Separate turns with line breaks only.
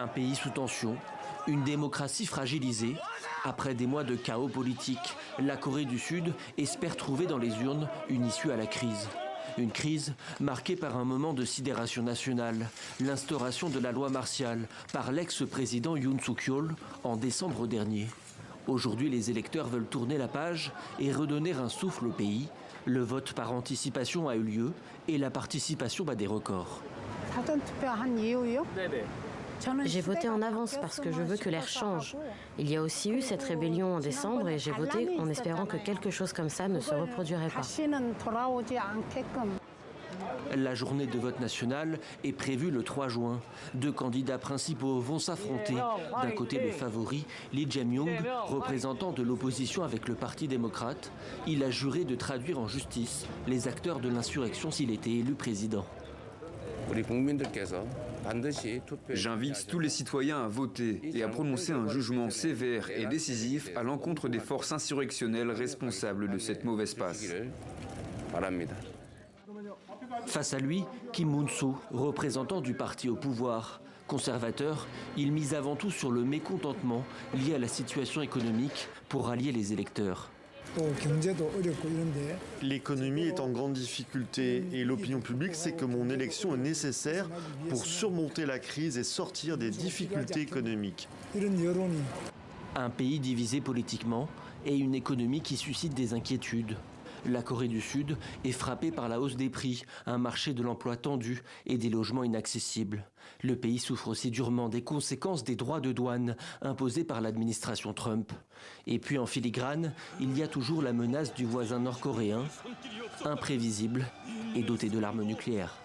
Un pays sous tension, une démocratie fragilisée. Après des mois de chaos politique, la Corée du Sud espère trouver dans les urnes une issue à la crise. Une crise marquée par un moment de sidération nationale, l'instauration de la loi martiale par l'ex-président Yoon Suk-yeol en décembre dernier. Aujourd'hui, les électeurs veulent tourner la page et redonner un souffle au pays. Le vote par anticipation a eu lieu et la participation bat des records.
J'ai voté en avance parce que je veux que l'air change. Il y a aussi eu cette rébellion en décembre et j'ai voté en espérant que quelque chose comme ça ne se reproduirait pas.
La journée de vote national est prévue le 3 juin. Deux candidats principaux vont s'affronter. D'un côté, le favori, Lee Jae-myung, représentant de l'opposition avec le Parti démocrate. Il a juré de traduire en justice les acteurs de l'insurrection s'il était élu président.
J'invite tous les citoyens à voter et à prononcer un jugement sévère et décisif à l'encontre des forces insurrectionnelles responsables de cette mauvaise passe.
Face à lui, Kim Moon-soo, représentant du parti au pouvoir. Conservateur, il mise avant tout sur le mécontentement lié à la situation économique pour rallier les électeurs.
L'économie est en grande difficulté et l'opinion publique sait que mon élection est nécessaire pour surmonter la crise et sortir des difficultés économiques.
Un pays divisé politiquement et une économie qui suscite des inquiétudes. La Corée du Sud est frappée par la hausse des prix, un marché de l'emploi tendu et des logements inaccessibles. Le pays souffre aussi durement des conséquences des droits de douane imposés par l'administration Trump. Et puis en filigrane, il y a toujours la menace du voisin nord-coréen, imprévisible et doté de l'arme nucléaire.